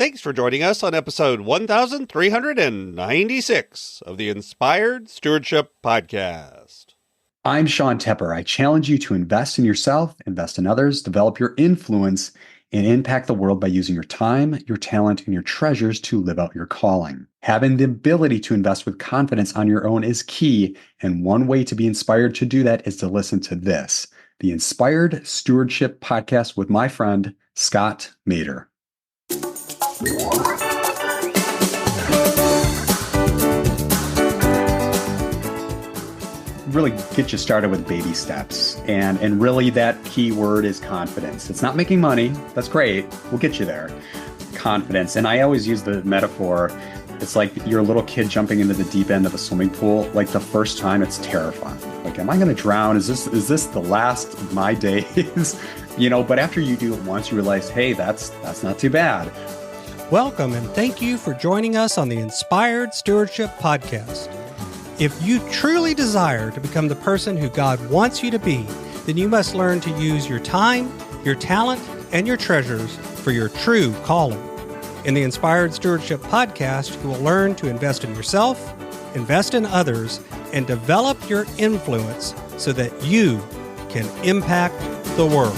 Thanks for joining us on episode 1396 of the Inspired Stewardship Podcast. I'm Sean Tepper. I challenge you to invest in yourself, invest in others, develop your influence, and impact the world by using your time, your talent, and your treasures to live out your calling. Having the ability to invest with confidence on your own is key, and one way to be inspired to do that is to listen to this, the Inspired Stewardship Podcast with my friend, Scott Mader. Really get you started with baby steps. And really that key word is confidence. It's not making money. That's great. We'll get you there. Confidence. And I always use the metaphor. It's like you're a little kid jumping into the deep end of a swimming pool. Like the first time it's terrifying. Like, am I going to drown? Is this the last of my days? But after you do it once, you realize, hey, that's not too bad. Welcome and thank you for joining us on the Inspired Stewardship Podcast. If you truly desire to become the person who God wants you to be, then you must learn to use your time, your talent, and your treasures for your true calling. In the Inspired Stewardship Podcast, you will learn to invest in yourself, invest in others, and develop your influence so that you can impact the world.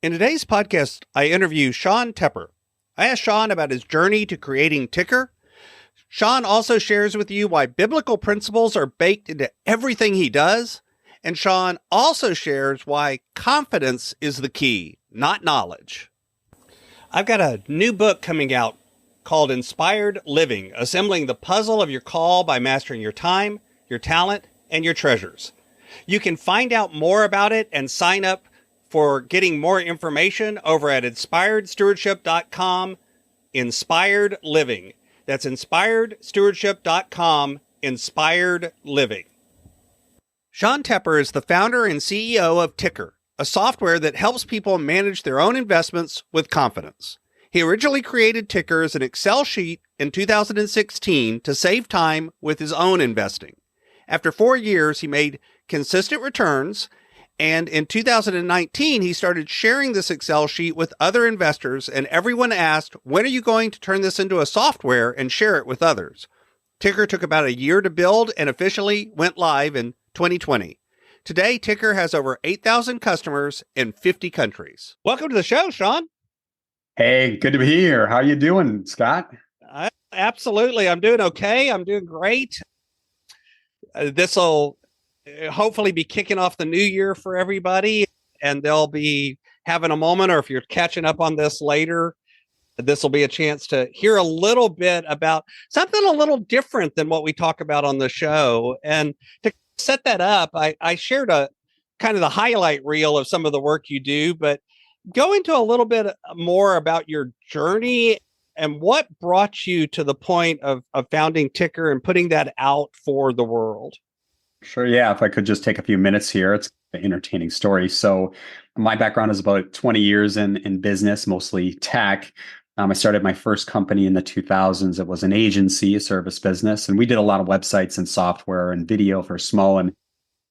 In today's podcast, I interview Sean Tepper. I asked Sean about his journey to creating Tykr. Sean also shares with you why biblical principles are baked into everything he does. And Sean also shares why confidence is the key, not knowledge. I've got a new book coming out called Inspired Living, Assembling the Puzzle of Your Call by Mastering Your Time, Your Talent, and Your Treasures. You can find out more about it and sign up for getting more information over at inspiredstewardship.com, Inspired Living. That's inspiredstewardship.com, Inspired Living. Sean Tepper is the founder and CEO of Tykr, a software that helps people manage their own investments with confidence. He originally created Tykr as an Excel sheet in 2016 to save time with his own investing. After 4 years, he made consistent returns, and in 2019, he started sharing this Excel sheet with other investors, and everyone asked, when are you going to turn this into a software and share it with others? Tykr took about a year to build and officially went live in 2020. Today, Tykr has over 8,000 customers in 50 countries. Welcome to the show, Sean. Hey, good to be here. How you doing, Scott? Absolutely. I'm doing okay. I'm doing great. This will hopefully be kicking off the new year for everybody, and they'll be having a moment, or if you're catching up on this later, this will be a chance to hear a little bit about something a little different than what we talk about on the show. And to set that up, I shared a kind of the highlight reel of some of the work you do, but go into a little bit more about your journey and what brought you to the point of founding Tykr and putting that out for the world. Sure. Yeah. If I could just take a few minutes here, it's an entertaining story. So my background is about 20 years in business, mostly tech. I started my first company in the 2000s. It was an agency, a service business, and we did a lot of websites and software and video for small and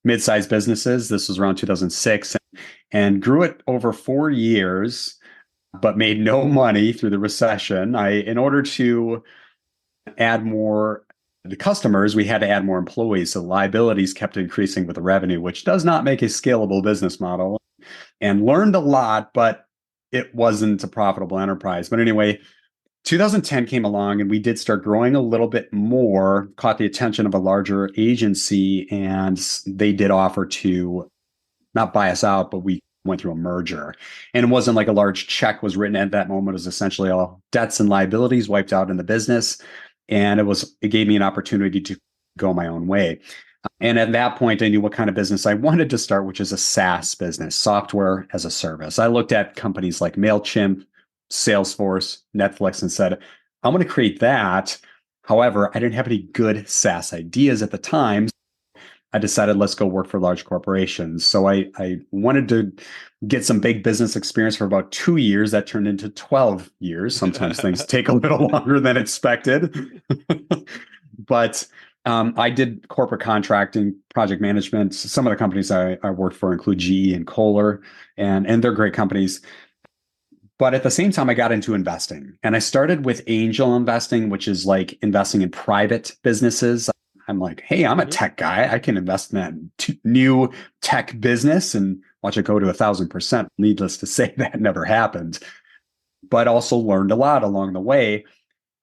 mid-sized businesses. This was around 2006 and grew it over 4 years, but made no money through the recession. In order to add more the customers, we had to add more employees. So liabilities kept increasing with the revenue, which does not make a scalable business model, and learned a lot, but it wasn't a profitable enterprise. But anyway, 2010 came along and we did start growing a little bit more, caught the attention of a larger agency, and they did offer to not buy us out, but we went through a merger. And it wasn't like a large check was written at that moment. It was essentially all debts and liabilities wiped out in the business. And it gave me an opportunity to go my own way. And at that point, I knew what kind of business I wanted to start, which is a SaaS business, software as a service. I looked at companies like MailChimp, Salesforce, Netflix, and said, I want to create that. However, I didn't have any good SaaS ideas at the time. I decided, let's go work for large corporations. So I wanted to get some big business experience for about 2 years. That turned into 12 years. Sometimes things take a little longer than expected. But I did corporate contracting, project management. Some of the companies I worked for include GE and Kohler, and they're great companies. But at the same time, I got into investing, and I started with angel investing, which is like investing in private businesses. I'm like, hey, I'm a tech guy. I can invest in that new tech business and watch it go to 1,000%. Needless to say, that never happened, but also learned a lot along the way.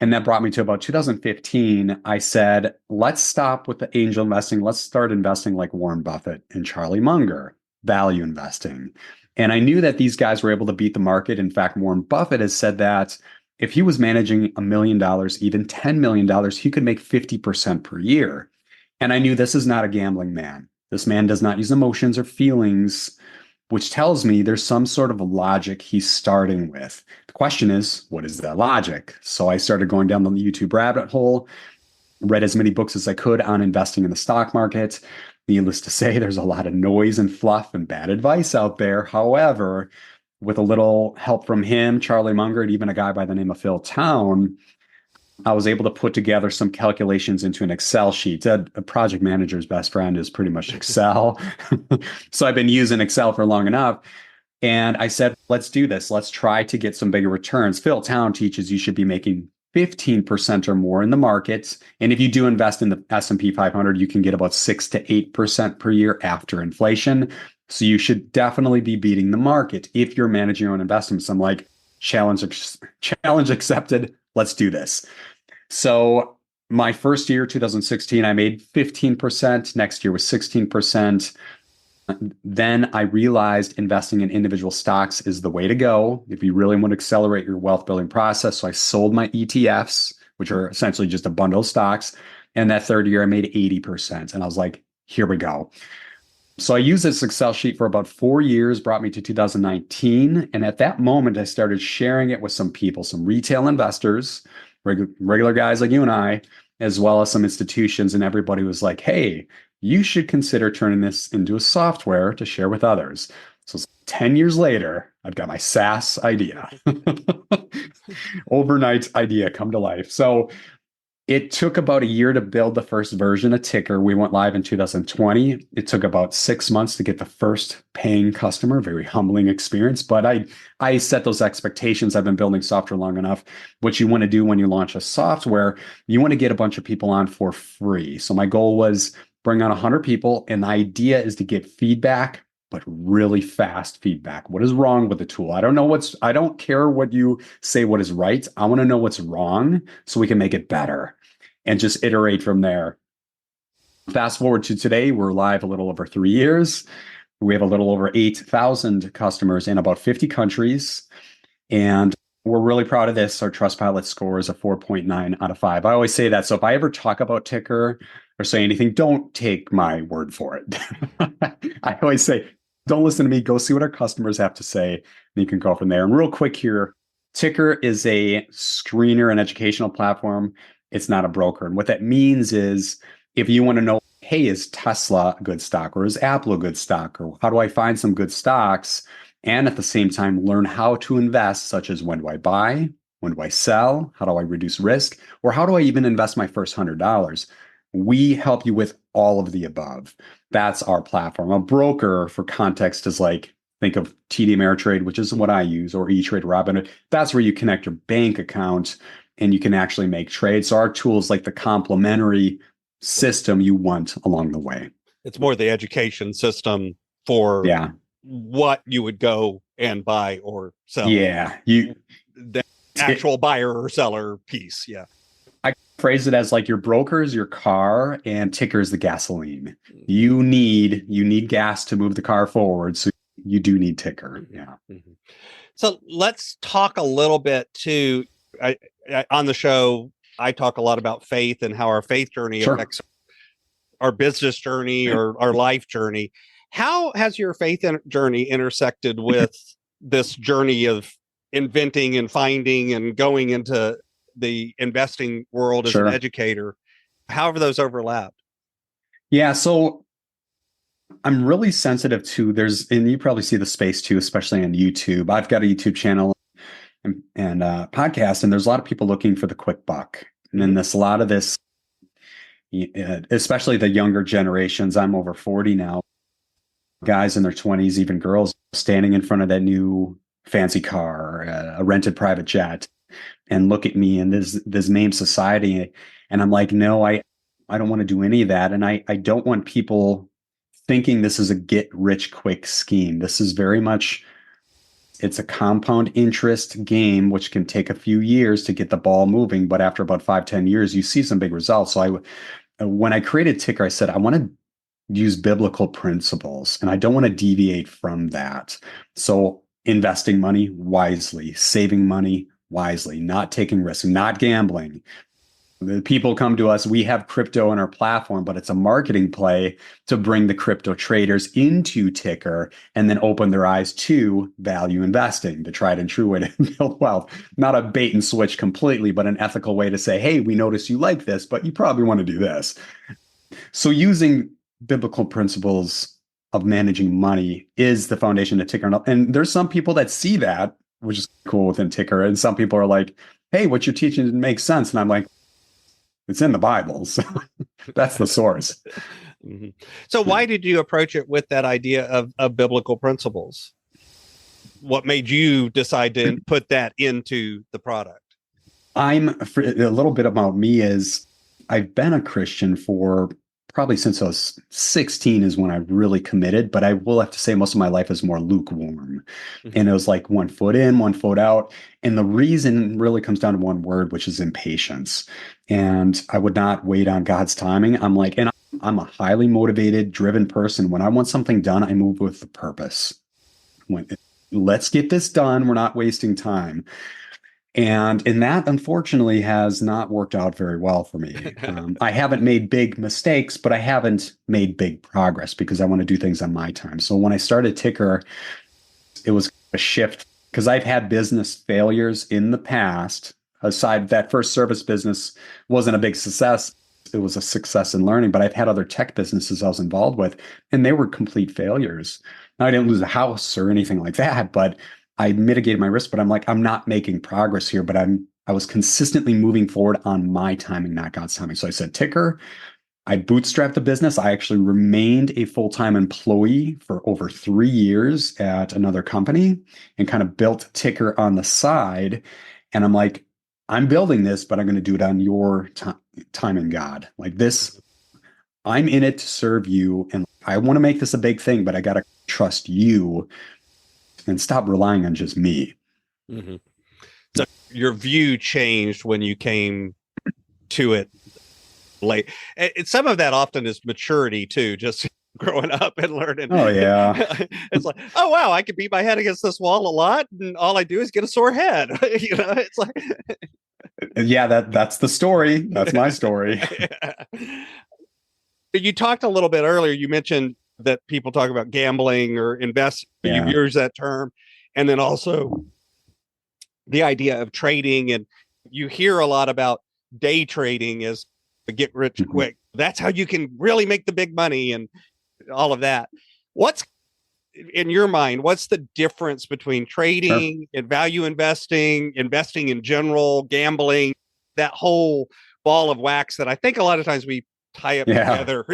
And that brought me to about 2015. I said, let's stop with the angel investing. Let's start investing like Warren Buffett and Charlie Munger, value investing. And I knew that these guys were able to beat the market. In fact, Warren Buffett has said that if he was managing $1 million, even $10 million, he could make 50% per year. And I knew this is not a gambling man. This man does not use emotions or feelings, which tells me there's some sort of logic he's starting with. The question is, what is that logic? So I started going down the YouTube rabbit hole, read as many books as I could on investing in the stock market. Needless to say, there's a lot of noise and fluff and bad advice out there. However, with a little help from him, Charlie Munger, and even a guy by the name of Phil Town, I was able to put together some calculations into an Excel sheet. A project manager's best friend is pretty much Excel. So I've been using Excel for long enough. And I said, let's do this. Let's try to get some bigger returns. Phil Town teaches you should be making 15% or more in the markets. And if you do invest in the S&P 500, you can get about 6 to 8% per year after inflation. So you should definitely be beating the market if you're managing your own investments. I'm like, challenge accepted. Let's do this. So my first year, 2016, I made 15%. Next year was 16%. Then I realized investing in individual stocks is the way to go if you really want to accelerate your wealth building process. So I sold my ETFs, which are essentially just a bundle of stocks. And that third year, I made 80%. And I was like, here we go. So I used this Excel sheet for about 4 years, brought me to 2019. And at that moment, I started sharing it with some people, some retail investors, regular guys like you and I, as well as some institutions. And everybody was like, hey, you should consider turning this into a software to share with others. So 10 years later, I've got my SaaS idea. Overnight idea come to life. So it took about a year to build the first version of Tykr. We went live in 2020. It took about 6 months to get the first paying customer, very humbling experience. But I set those expectations. I've been building software long enough. What you want to do when you launch a software, you want to get a bunch of people on for free. So my goal was bring on 100 people. And the idea is to get feedback, but really fast feedback. What is wrong with the tool? I don't care what you say, what is right. I want to know what's wrong so we can make it better and just iterate from there. Fast forward to today, we're live a little over 3 years. We have a little over 8,000 customers in about 50 countries. And we're really proud of this. Our Trustpilot score is a 4.9 out of 5. I always say that. So if I ever talk about Tykr or say anything, don't take my word for it. I always say, don't listen to me. Go see what our customers have to say. And you can go from there. And real quick here, Tykr is a screener and educational platform. It's not a broker. And what that means is if you want to know, hey, is Tesla a good stock or is Apple a good stock? Or how do I find some good stocks? And at the same time, learn how to invest, such as when do I buy? When do I sell? How do I reduce risk? Or how do I even invest my first $100? We help you with all of the above. That's our platform. A broker, for context, is like, think of TD Ameritrade, which is what I use, or E-Trade, Robinhood. That's where you connect your bank account and you can actually make trades. So our tool is like the complementary system you want along the way. It's more the education system for what you would go and buy or sell. Yeah. The actual buyer or seller piece. Yeah. I phrase it as like your broker is your car and Tykr is the gasoline. You need gas to move the car forward. So you do need Tykr. Yeah. Mm-hmm. So let's talk a little bit too. On the show, I talk a lot about faith and how our faith journey affects our business journey or our life journey. How has your faith journey intersected with this journey of inventing and finding and going into the investing world as an educator? How have those overlapped? Yeah, so I'm really sensitive to and you probably see the space too, especially on YouTube. I've got a YouTube channel and podcast, and there's a lot of people looking for the quick buck. And then there's a lot of this, especially the younger generations. I'm over 40 now. Guys in their 20s, even girls, standing in front of that new fancy car, a rented private jet, and look at me in this meme society. And I'm like, no, I don't want to do any of that. And I don't want people thinking this is a get rich quick scheme. This is very much, it's a compound interest game, which can take a few years to get the ball moving. But after about 5-10 years, you see some big results. So when I created Tykr, I said, I want to use biblical principles and I don't want to deviate from that. So investing money wisely, saving money wisely, not taking risks, not gambling. The people come to us, we have crypto on our platform, but it's a marketing play to bring the crypto traders into Tykr and then open their eyes to value investing, the tried and true way to build wealth. Not a bait and switch completely, but an ethical way to say, hey, we notice you like this, but you probably want to do this. So using biblical principles of managing money is the foundation of Tykr. And there's some people that see that, which is cool within Tykr. And some people are like, hey, what you're teaching didn't make sense. And I'm like, it's in the Bible. So that's the source. Mm-hmm. So why did you approach it with that idea of biblical principles? What made you decide to put that into the product? A little bit about me is I've been a Christian for probably since I was 16 is when I really committed, but I will have to say most of my life is more lukewarm. Mm-hmm. And it was like 1 foot in, 1 foot out. And the reason really comes down to one word, which is impatience. And I would not wait on God's timing. I'm like, and I'm a highly motivated, driven person. When I want something done, I move with the purpose. Let's get this done. We're not wasting time. And that, unfortunately, has not worked out very well for me. I haven't made big mistakes, but I haven't made big progress because I want to do things on my time. So when I started Tykr, it was a shift because I've had business failures in the past. Aside, that first service business wasn't a big success. It was a success in learning, but I've had other tech businesses I was involved with, and they were complete failures. Now, I didn't lose a house or anything like that, but I mitigated my risk, but I'm like, I'm not making progress here, but I was consistently moving forward on my timing, not God's timing. So I said, Tykr, I bootstrapped the business. I actually remained a full-time employee for over 3 years at another company and kind of built Tykr on the side. And I'm like, I'm building this, but I'm going to do it on your time and God. Like this, I'm in it to serve you. And I want to make this a big thing, but I got to trust you and stop relying on just me. Mm-hmm. So your view changed when you came to it late. And some of that often is maturity too, just growing up and learning. Oh yeah. It's like, oh wow, I could beat my head against this wall a lot and all I do is get a sore head. It's like yeah, that's the story. That's my story. You talked a little bit earlier, you mentioned that people talk about gambling or invest. Yeah. You've used that term. And then also the idea of trading. And you hear a lot about day trading as a get rich quick. That's how you can really make the big money and all of that. What's in your mind, what's the difference between trading and value investing in general, gambling, that whole ball of wax that I think a lot of times we tie up together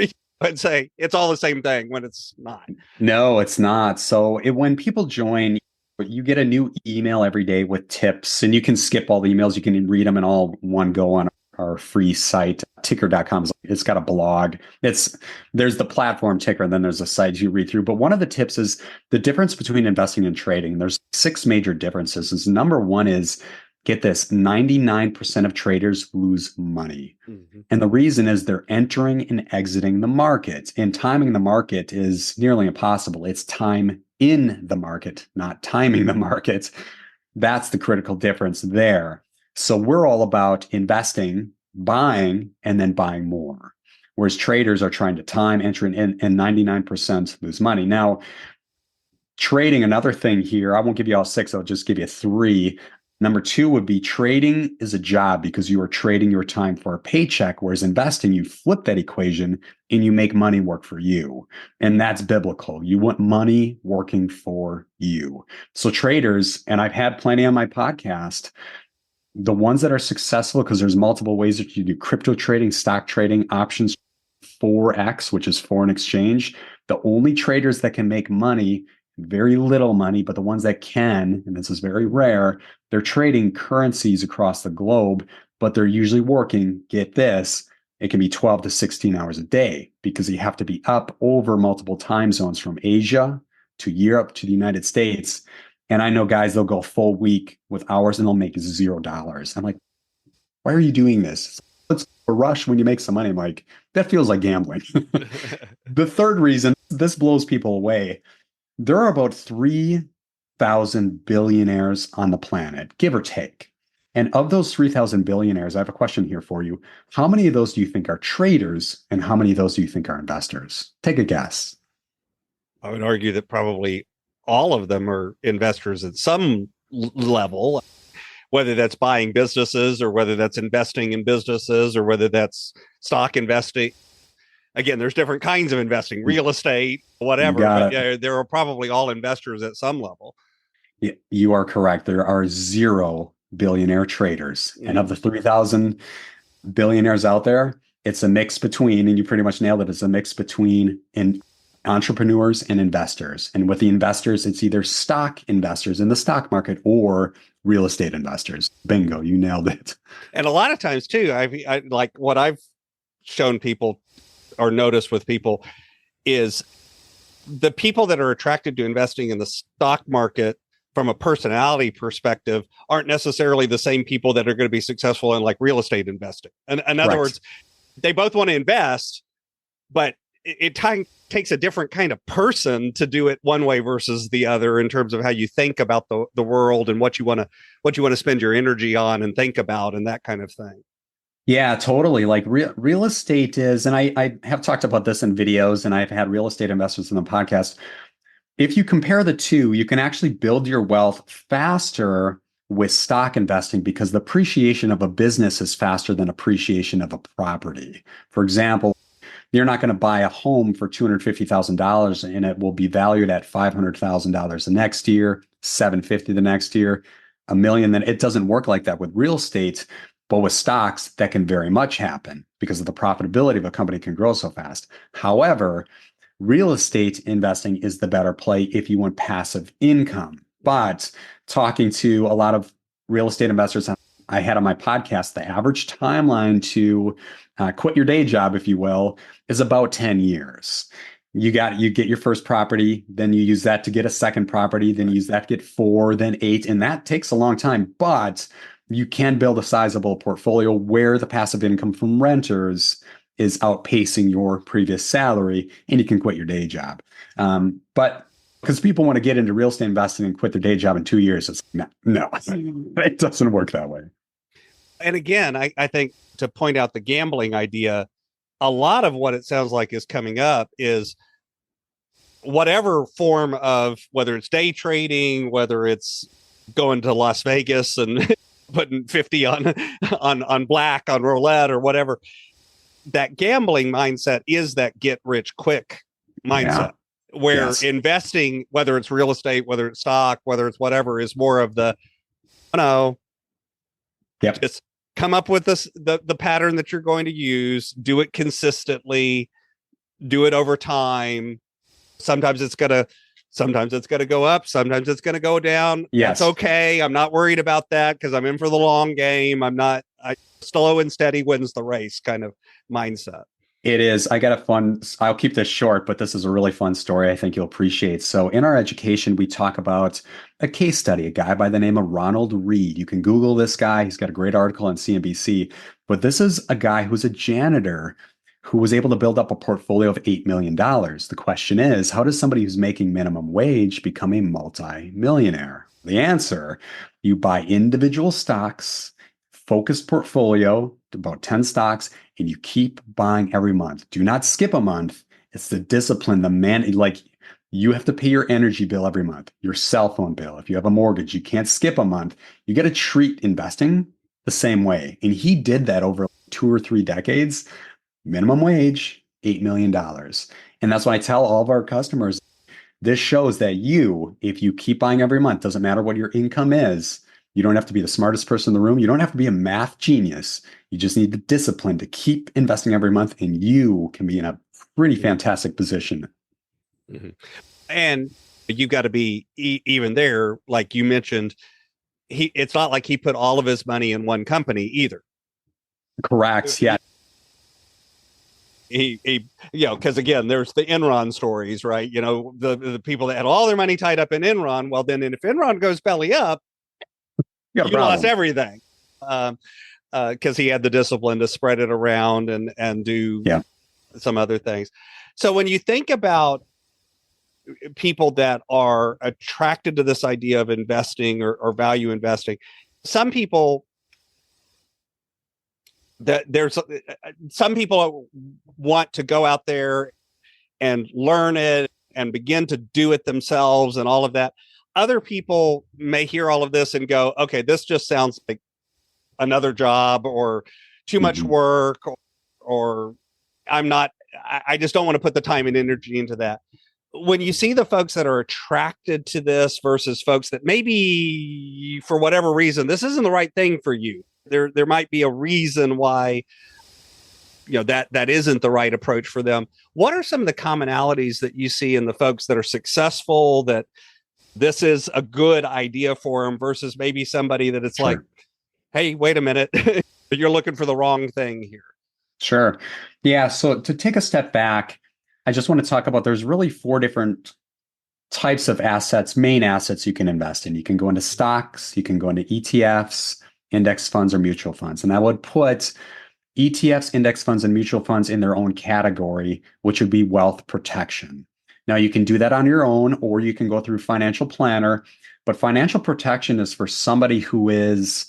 and say it's all the same thing when it's not. No, it's not. So when people join, you get a new email every day with tips, and you can skip all the emails. You can read them in all one go on our free site, Tykr.com. It's got a blog. There's the platform Tykr, and then there's a site you read through. But one of the tips is the difference between investing and trading. There's 6 major differences. Number one is, get this, 99% of traders lose money. Mm-hmm. And the reason is they're entering and exiting the market. And timing the market is nearly impossible. It's time in the market, not timing the market. That's the critical difference there. So we're all about investing, buying, and then buying more. Whereas traders are trying to time, enter, and 99% lose money. Now, trading, another thing here, I won't give you all 6, I'll just give you 3. Number 2 would be trading is a job because you are trading your time for a paycheck, whereas investing, you flip that equation and you make money work for you. And that's biblical. You want money working for you. So traders, and I've had plenty on my podcast, The ones that are successful, because there's multiple ways that you do crypto trading, stock trading, options, Forex, which is foreign exchange. The only traders that can make money, very little money, but the ones that can, and this is very rare, they're trading currencies across the globe, but they're usually working, get this, it can be 12 to 16 hours a day because you have to be up over multiple time zones from Asia to Europe to the United States. And I know guys, they'll go a full week with hours and they'll make $0. I'm like, why are you doing this? It's a rush when you make some money. I'm like, that feels like gambling. The third reason, this blows people away. There are about 3,000 billionaires on the planet, give or take. And of those 3,000 billionaires, I have a question here for you. How many of those do you think are traders and how many of those do you think are investors? Take a guess. I would argue that probably all of them are investors at some level, whether that's buying businesses or whether that's investing in businesses or whether that's stock investing. Again, there's different kinds of investing, real estate, whatever, but there are probably all investors at some level. You are correct. There are 0 billionaire traders. And of the 3,000 billionaires out there, it's a mix between, and you pretty much nailed it, it's a mix between entrepreneurs and investors. And with the investors, it's either stock investors in the stock market or real estate investors. Bingo, you nailed it. And a lot of times too, I like what I've shown people or noticed with people is the people that are attracted to investing in the stock market from a personality perspective aren't necessarily the same people that are going to be successful in like real estate investing. And in other words, they both want to invest, but it takes a different kind of person to do it one way versus the other in terms of how you think about the world and what you want to spend your energy on and think about and that kind of thing. Yeah, totally. Like real estate is, and I have talked about this in videos and I've had real estate investors in the podcast. If you compare the two, you can actually build your wealth faster with stock investing because the appreciation of a business is faster than appreciation of a property. For example, you're not going to buy a home for $250,000 and it will be valued at $500,000 the next year, $750,000 the next year, $1 million. Then it doesn't work like that with real estate. But with stocks, that can very much happen because of the profitability of a company can grow so fast. However, real estate investing is the better play if you want passive income. But talking to a lot of real estate investors I had on my podcast, the average timeline to quit your day job, if you will, is about 10 years. You get your first property, then you use that to get a second property, then you use that to get 4, then 8, and that takes a long time. But you can build a sizable portfolio where the passive income from renters is outpacing your previous salary and you can quit your day job. But because people want to get into real estate investing and quit their day job in 2 years, it's no, it doesn't work that way. And again, I think to point out the gambling idea, a lot of what it sounds like is coming up is whatever form of, whether it's day trading, whether it's going to Las Vegas and putting 50 on black on roulette or whatever, that gambling mindset is that get rich quick mindset where investing, whether it's real estate, whether it's stock, whether it's whatever, is more of the, just come up with the pattern that you're going to use, do it consistently, do it over time. Sometimes it's going to go up. Sometimes it's going to go down. Yes. That's okay. I'm not worried about that because I'm in for the long game. Slow and steady wins the race kind of mindset. It is. I'll keep this short, but this is a really fun story I think you'll appreciate. So in our education, we talk about a case study, a guy by the name of Ronald Reed. You can Google this guy. He's got a great article on CNBC, but this is a guy who's a janitor who was able to build up a portfolio of $8 million. The question is, how does somebody who's making minimum wage become a multi-millionaire? The answer, you buy individual stocks, focused portfolio, about 10 stocks, and you keep buying every month. Do not skip a month. It's the discipline, you have to pay your energy bill every month, your cell phone bill. If you have a mortgage, you can't skip a month. You got to treat investing the same way. And he did that over 2 or 3 decades. Minimum wage, $8 million. And that's why I tell all of our customers, this shows that if you keep buying every month, doesn't matter what your income is, You don't have to be the smartest person in the room. You don't have to be a math genius. You just need the discipline to keep investing every month, and you can be in a pretty fantastic position. Mm-hmm. And you've got to be even there, like you mentioned. It's not like he put all of his money in one company either. Correct. Yeah. He because again, there's the Enron stories, right? The people that had all their money tied up in Enron. Well, then if Enron goes belly up, you lost everything. Because he had the discipline to spread it around and do some other things. So when you think about people that are attracted to this idea of investing or value investing, some people some people want to go out there and learn it and begin to do it themselves and all of that. Other people may hear all of this and go, okay, this just sounds like another job or too much work, or I just don't want to put the time and energy into that. When you see the folks that are attracted to this versus folks that maybe for whatever reason, this isn't the right thing for you, there might be a reason why that isn't the right approach for them. What are some of the commonalities that you see in the folks that are successful, that this is a good idea for them, versus maybe somebody that it's like, hey, wait a minute, you're looking for the wrong thing here? Sure. Yeah. So to take a step back, I just want to talk about, there's really 4 different types of assets, main assets you can invest in. You can go into stocks, you can go into ETFs, index funds, or mutual funds. And I would put ETFs, index funds, and mutual funds in their own category, which would be wealth protection. Now, you can do that on your own, or you can go through financial planner, but financial protection is for somebody who is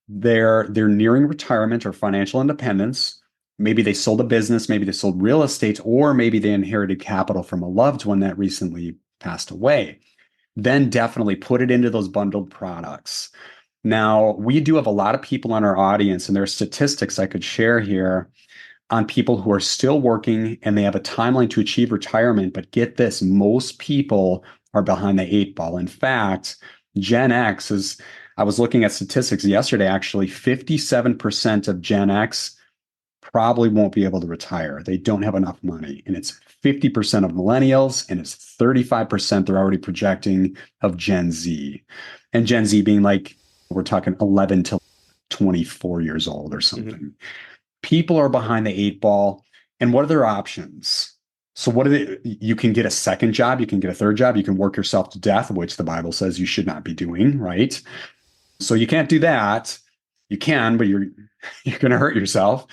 they're nearing retirement or financial independence. Maybe they sold a business, maybe they sold real estate, or maybe they inherited capital from a loved one that recently passed away. Then definitely put it into those bundled products. Now, we do have a lot of people on our audience, and there are statistics I could share here on people who are still working and they have a timeline to achieve retirement. But get this, most people are behind the 8 ball. In fact, Gen X is, I was looking at statistics yesterday, actually, 57% of Gen X probably won't be able to retire. They don't have enough money. And it's 50% of millennials, and it's 35% they're already projecting of Gen Z. And Gen Z being like, we're talking 11 to 24 years old or something. Mm-hmm. People are behind the 8 ball. And what are their options? So what are they? You can get a second job. You can get a third job. You can work yourself to death, which the Bible says you should not be doing, right? So you can't do that. You can, but you're going to hurt yourself.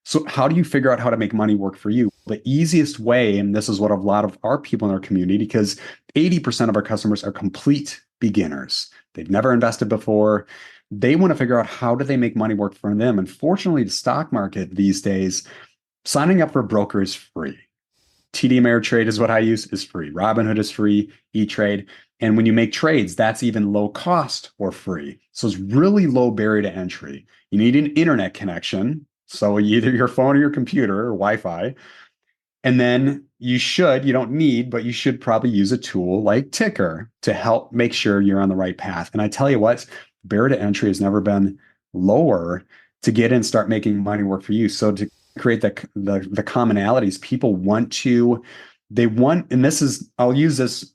So how do you figure out how to make money work for you? The easiest way, and this is what a lot of our people in our community, because 80% of our customers are complete beginners. They've never invested before. They want to figure out how do they make money work for them. And fortunately, the stock market these days, signing up for a broker is free. TD Ameritrade is what I use, is free. Robinhood is free, E-Trade. And when you make trades, that's even low cost or free. So it's really low barrier to entry. You need an internet connection. So either your phone or your computer or Wi-Fi. And then you don't need, but you should probably use a tool like Tykr to help make sure you're on the right path. And I tell you what, barrier to entry has never been lower to get in and start making money work for you. So to create the commonalities, people want, and this is, I'll use this.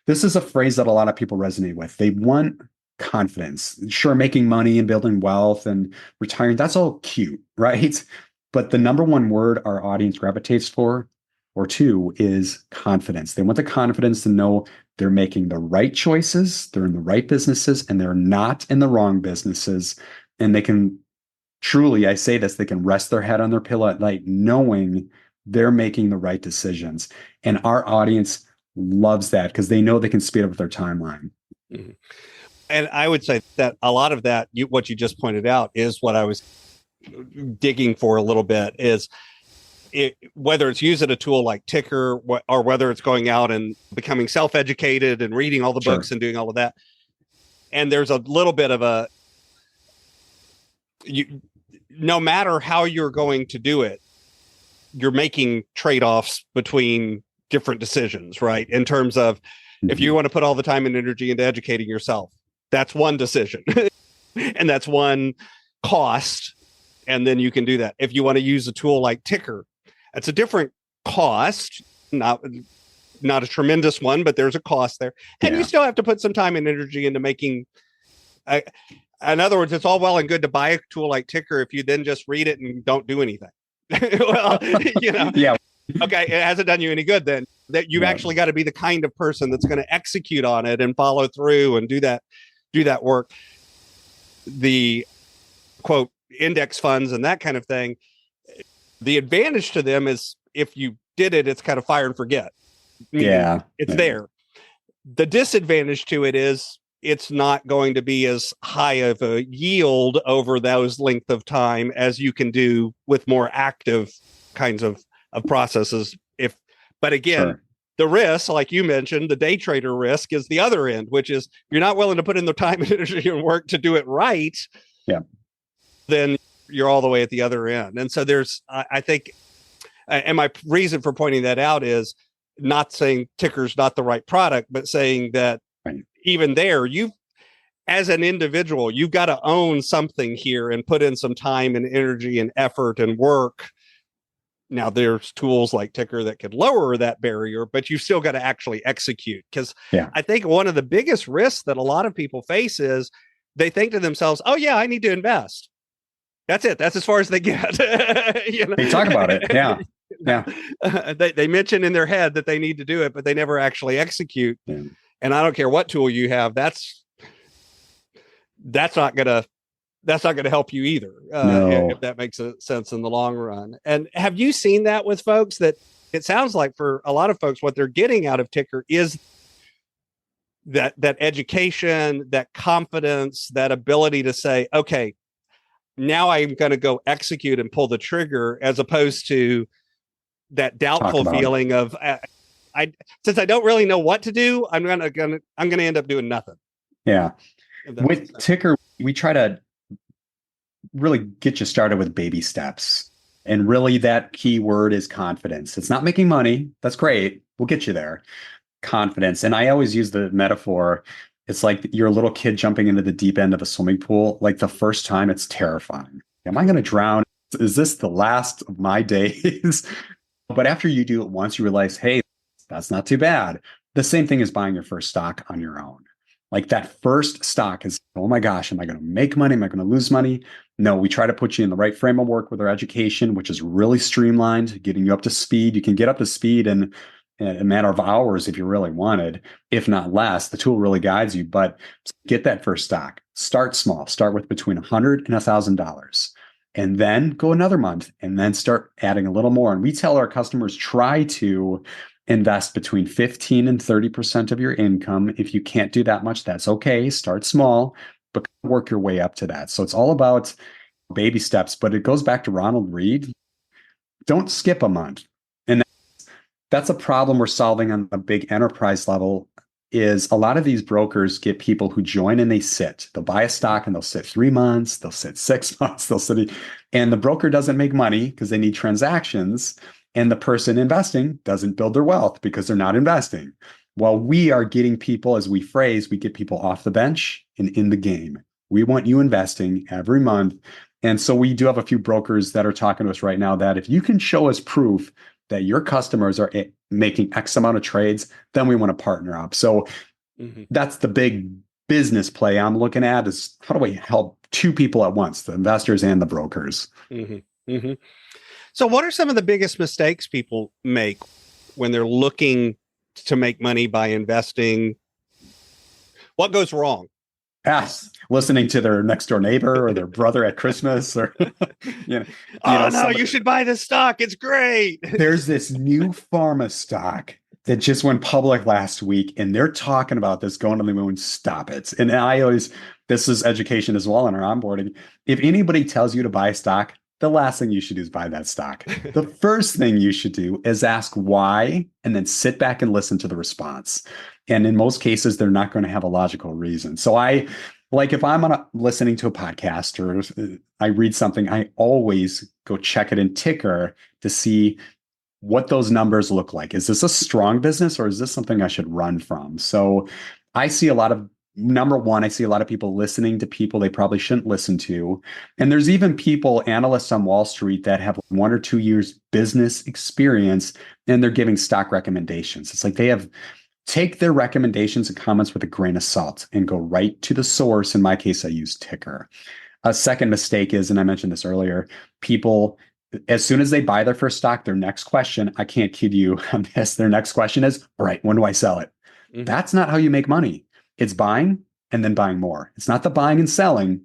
This is a phrase that a lot of people resonate with. They want confidence. Sure, making money and building wealth and retiring, that's all cute, right? But the number one word our audience gravitates for, or two, is confidence. They want the confidence to know they're making the right choices, they're in the right businesses, and they're not in the wrong businesses. And they can truly, I say this, they can rest their head on their pillow at night knowing they're making the right decisions. And our audience loves that because they know they can speed up their timeline. Mm-hmm. And I would say that a lot of that, what you just pointed out, is what I was digging for a little bit, is whether it's using a tool like Tykr or whether it's going out and becoming self-educated and reading all the books and doing all of that. And there's a little bit of no matter how you're going to do it, you're making trade-offs between different decisions, right? In terms of if you want to put all the time and energy into educating yourself, That's one decision. And that's one cost. And then you can do that. If you want to use a tool like Tykr, it's a different cost, not a tremendous one, but there's a cost there. And you still have to put some time and energy into making. In other words, it's all well and good to buy a tool like Tykr if you then just read it and don't do anything. Well, Yeah. Okay, it hasn't done you any good then. That you've actually got to be the kind of person that's going to execute on it and follow through and do that work. The quote index funds and that kind of thing, the advantage to them is if you did it, it's kind of fire and forget. It's there. The disadvantage to it is it's not going to be as high of a yield over those length of time as you can do with more active kinds of processes. But again, the risk, like you mentioned, the day trader risk is the other end, which is you're not willing to put in the time and energy and work to do it right. Yeah. Then you're all the way at the other end. And so there's, I think, and my reason for pointing that out is not saying Tykr's not the right product, but saying that even there, as an individual, you've got to own something here and put in some time and energy and effort and work. Now, there's tools like Tykr that could lower that barrier, but you've still got to actually execute. Because I think one of the biggest risks that a lot of people face is they think to themselves, oh, yeah, I need to invest. That's it. That's as far as they get. They talk about it. Yeah. They mention in their head that they need to do it, but they never actually execute. Yeah. And I don't care what tool you have. That's not gonna help you either. If that makes sense in the long run. And have you seen that with folks that it sounds like for a lot of folks, what they're getting out of Tykr is that education, that confidence, that ability to say, okay, now I'm going to go execute and pull the trigger, as opposed to that doubtful feeling of, since I don't really know what to do, I'm going to end up doing nothing. Yeah. With Tykr, we try to really get you started with baby steps. And really that key word is confidence. It's not making money. That's great. We'll get you there. Confidence. And I always use the metaphor. It's like you're a little kid jumping into the deep end of a swimming pool. Like the first time, it's terrifying. Am I going to drown? Is this the last of my days? But after you do it once, you realize, hey, that's not too bad. The same thing as buying your first stock on your own. Like that first stock is, oh my gosh, am I going to make money? Am I going to lose money? No, we try to put you in the right frame of work with our education, which is really streamlined, getting you up to speed. You can get up to speed in a matter of hours if you really wanted, if not less. The tool really guides you, but get that first stock. Start small. Start with between $100 and $1,000. And then go another month and then start adding a little more. And we tell our customers, try to invest between 15 and 30% of your income. If you can't do that much, that's okay. Start small, but work your way up to that. So it's all about baby steps, but it goes back to Ronald Reed. Don't skip a month. And that's a problem we're solving on a big enterprise level. Is a lot of these brokers get people who join and they sit. They'll buy a stock and they'll sit 3 months, they'll sit 6 months, and the broker doesn't make money because they need transactions. And the person investing doesn't build their wealth because they're not investing. Well, we are getting people, as we phrase, we get people off the bench and in the game. We want you investing every month. And so we do have a few brokers that are talking to us right now that if you can show us proof that your customers are making X amount of trades, then we want to partner up. So that's the big business play I'm looking at, is how do we help two people at once, the investors and the brokers? So what are some of the biggest mistakes people make when they're looking to make money by investing? What goes wrong? Yes, listening to their next door neighbor or their brother at Christmas, or you should buy this stock. It's great. There's this new pharma stock that just went public last week, and they're talking about this going to the moon. Stop it. And this is education as well in our onboarding. If anybody tells you to buy a stock, the last thing you should do is buy that stock. The first thing you should do is ask why, and then sit back and listen to the response. And in most cases, they're not going to have a logical reason. So if I'm listening to a podcast or I read something, I always go check it in Tykr to see what those numbers look like. Is this a strong business or is this something I should run from? So I see a lot of number one, I see a lot of people listening to people they probably shouldn't listen to. And there's even people, analysts on Wall Street, that have 1 or 2 years business experience and they're giving stock recommendations. It's like they have take their recommendations and comments with a grain of salt and go right to the source. In my case, I use Tykr. A second mistake is, and I mentioned this earlier, people, as soon as they buy their first stock, their next question, I can't kid you on this, their next question is, all right, when do I sell it? Mm-hmm. That's not how you make money. It's buying and then buying more. It's not the buying and selling.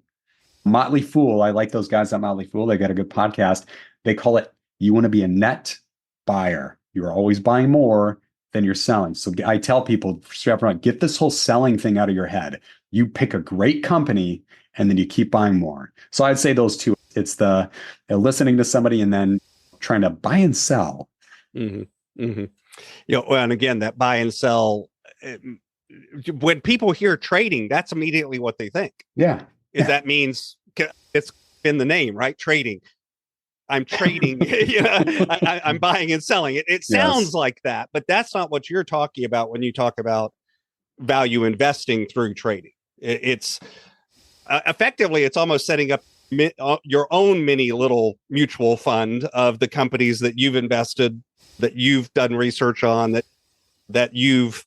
Motley Fool, I like those guys at Motley Fool. They got a good podcast. They call it, you want to be a net buyer. You're always buying more than you're selling. So I tell people straight up front, get this whole selling thing out of your head. You pick a great company and then you keep buying more. So I'd say those two. It's the listening to somebody and then trying to buy and sell. Mm-hmm. Mm-hmm. And again, that buy and sell, when people hear trading, that's immediately what they think. Yeah. That means it's in the name, right? Trading. I'm trading, I'm buying and selling. It sounds like that, but that's not what you're talking about when you talk about value investing through trading. It's effectively, it's almost setting up your own mini little mutual fund of the companies that you've invested, that you've done research on, that you've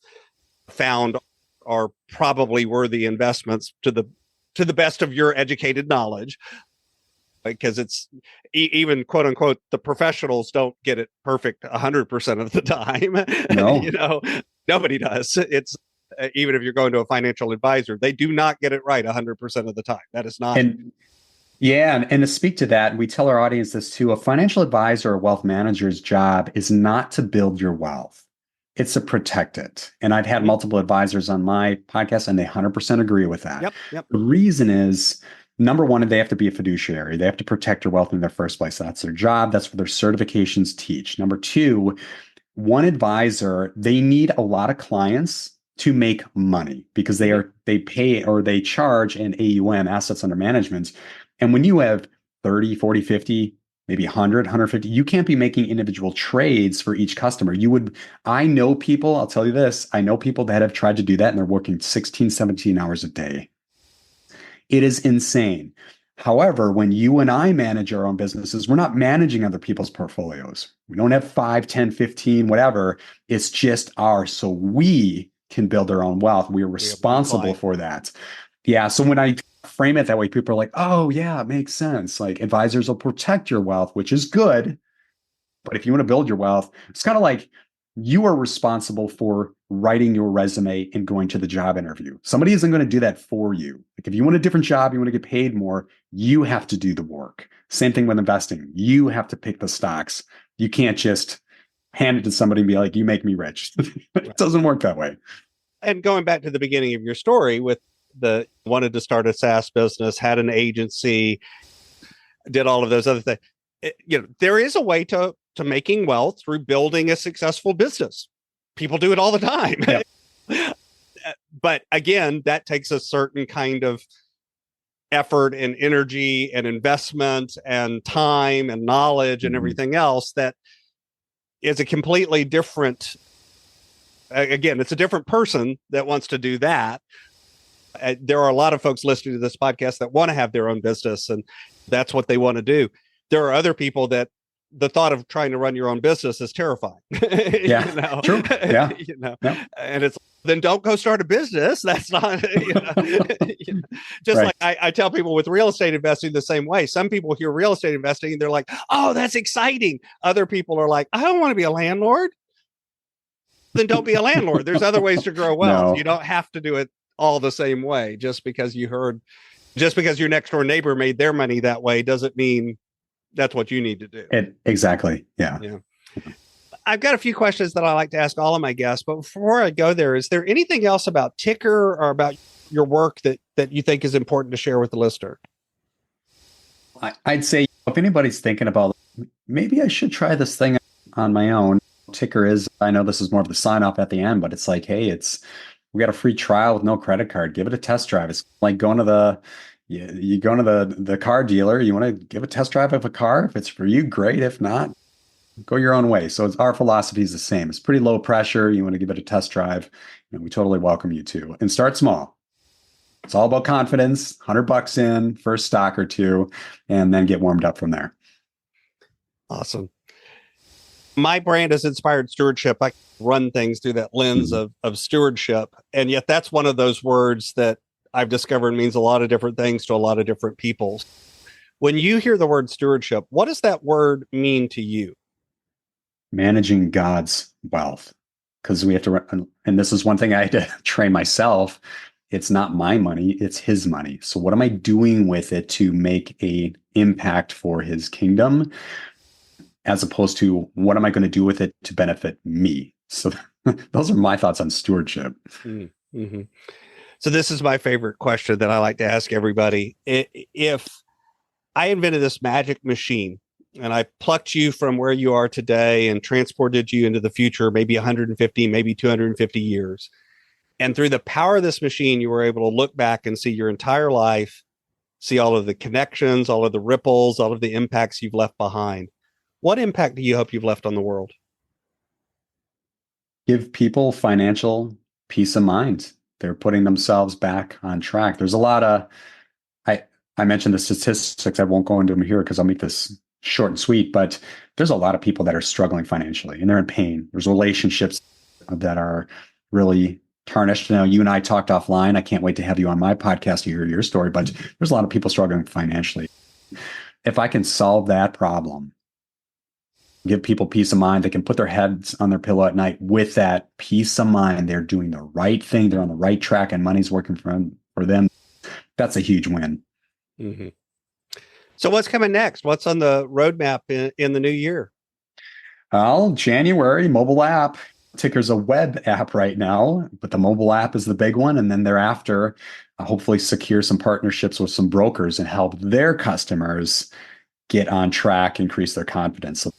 found are probably worthy investments to the best of your educated knowledge. Because it's even quote unquote, the professionals don't get it perfect 100% of the time. No. Nobody does. It's even if you're going to a financial advisor, they do not get it right 100% of the time. That is not. And to speak to that, we tell our audience this too. A financial advisor or wealth manager's job is not to build your wealth. It's to protect it. And I've had multiple advisors on my podcast and they 100% agree with that. Yep. The reason is, number one, they have to be a fiduciary. They have to protect your wealth in their first place. That's their job. That's what their certifications teach. Number two, one advisor, they need a lot of clients to make money because they pay or they charge an AUM, assets under management. And when you have 30, 40, 50, maybe 100, 150, you can't be making individual trades for each customer. I know people, I'll tell you this, I know people that have tried to do that and they're working 16, 17 hours a day. It is insane. However, when you and I manage our own businesses, we're not managing other people's portfolios. We don't have 5, 10, 15, whatever. It's just ours. So we can build our own wealth. We are responsible for that. Yeah. So when I frame it that way, people are like, oh yeah, it makes sense. Like advisors will protect your wealth, which is good. But if you want to build your wealth, it's kind of like you are responsible for writing your resume and going to the job interview. Somebody isn't going to do that for you. Like if you want a different job, you want to get paid more, you have to do the work. Same thing with investing. You have to pick the stocks. You can't just hand it to somebody and be like, you make me rich. It doesn't work that way. And going back to the beginning of your story with wanted to start a SaaS business, had an agency, did all of those other things. There is a way to making wealth through building a successful business. People do it all the time. Yep. But again, that takes a certain kind of effort and energy and investment and time and knowledge and everything else that is a completely different, again, it's a different person that wants to do that. There are a lot of folks listening to this podcast that want to have their own business and that's what they want to do. There are other people that the thought of trying to run your own business is terrifying. Yeah, true. Yeah. Yeah. And it's, then don't go start a business. That's not, just right. Like I tell people with real estate investing the same way. Some people hear real estate investing and they're like, oh, that's exciting. Other people are like, I don't want to be a landlord. Then don't be a landlord. There's other ways to grow wealth. No. You don't have to do it all the same way. Just because your next door neighbor made their money that way doesn't mean that's what you need to do. Exactly. Yeah. I've got a few questions that I like to ask all of my guests, but before I go there, is there anything else about Tykr or about your work that you think is important to share with the listener? I'd say if anybody's thinking about, maybe I should try this thing on my own. Tykr is, I know this is more of the sign off at the end, but it's like, hey, we got a free trial with no credit card. Give it a test drive. It's like going to the car dealer. You want to give a test drive of a car. If it's for you, great. If not, go your own way. So our philosophy is the same. It's pretty low pressure. You want to give it a test drive, we totally welcome you to. And start small. It's all about confidence, $100 in, first stock or two, and then get warmed up from there. Awesome. My brand is Inspired Stewardship. I run things through that lens of stewardship. And yet that's one of those words that I've discovered means a lot of different things to a lot of different people. When you hear the word stewardship, what does that word mean to you? Managing God's wealth. Because we have to, and this is one thing I had to train myself. It's not my money, it's his money. So what am I doing with it to make an impact for his kingdom, as opposed to what am I going to do with it to benefit me? So those are my thoughts on stewardship. Mm-hmm. So this is my favorite question that I like to ask everybody. If I invented this magic machine and I plucked you from where you are today and transported you into the future, maybe 150, maybe 250 years, and through the power of this machine, you were able to look back and see your entire life, see all of the connections, all of the ripples, all of the impacts you've left behind. What impact do you hope you've left on the world? Give people financial peace of mind. They're putting themselves back on track. There's a lot of, I mentioned the statistics. I won't go into them here because I'll make this short and sweet, but there's a lot of people that are struggling financially and they're in pain. There's relationships that are really tarnished. You and I talked offline. I can't wait to have you on my podcast to hear your story, but there's a lot of people struggling financially. If I can solve that problem, give people peace of mind, they can put their heads on their pillow at night with that peace of mind. They're doing the right thing. They're on the right track and money's working for them. That's a huge win. Mm-hmm. So what's coming next? What's on the roadmap in the new year? Well, January, mobile app. Tykr's a web app right now, but the mobile app is the big one. And then thereafter, hopefully secure some partnerships with some brokers and help their customers get on track, increase their confidence. So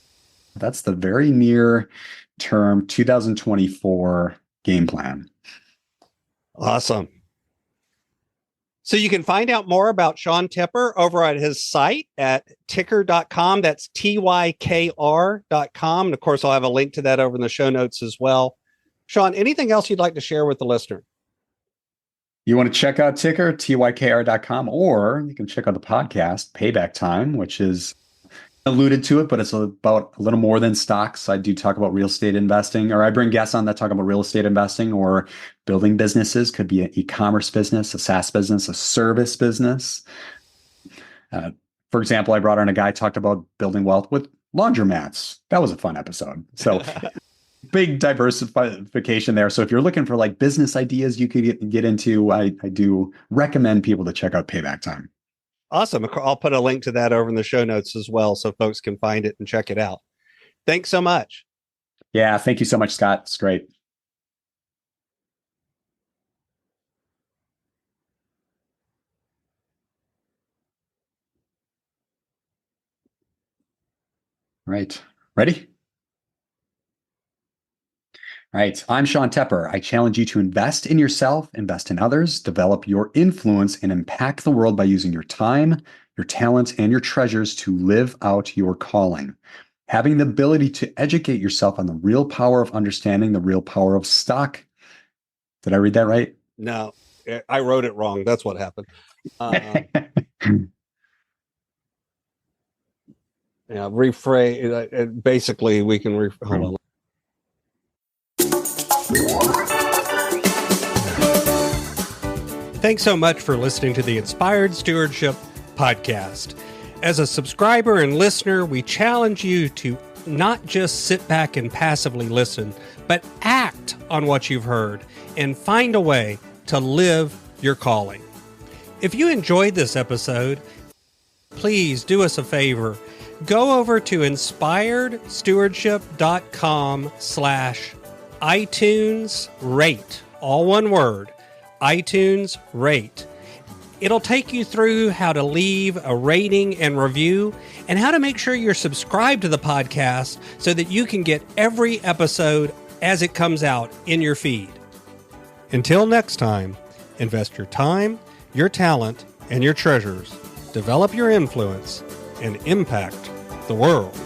that's the very near term 2024 game plan. Awesome. So you can find out more about Sean Tepper over at his site at Tykr.com. That's TYKR.com. And of course, I'll have a link to that over in the show notes as well. Sean, anything else you'd like to share with the listener? You want to check out Tykr, TYKR.com, or you can check out the podcast, Payback Time, which is alluded to it, but it's about a little more than stocks. I do talk about real estate investing, or I bring guests on that talk about real estate investing or building businesses. Could be an e-commerce business, a SaaS business, a service business. For example, I brought on a guy talked about building wealth with laundromats. That was a fun episode. So big diversification there. So if you're looking for like business ideas you could get into, I do recommend people to check out Payback Time. Awesome. I'll put a link to that over in the show notes as well so folks can find it and check it out. Thanks so much. Yeah, thank you so much, Scott. It's great. All right. Ready? All right. I'm Sean Tepper. I challenge you to invest in yourself, invest in others, develop your influence, and impact the world by using your time, your talents, and your treasures to live out your calling. Having the ability to educate yourself on the real power of understanding the real power of stock. Did I read that right? No, I wrote it wrong. That's what happened. Yeah, rephrase. Basically, we can hold on. Thanks so much for listening to the Inspired Stewardship podcast. As a subscriber and listener, we challenge you to not just sit back and passively listen, but act on what you've heard and find a way to live your calling. If you enjoyed this episode, please do us a favor. Go over to inspiredstewardship.com/iTunes rate, all one word, iTunes rate. It'll take you through how to leave a rating and review and how to make sure you're subscribed to the podcast so that you can get every episode as it comes out in your feed. Until next time, invest your time, your talent, and your treasures. Develop your influence and impact the world.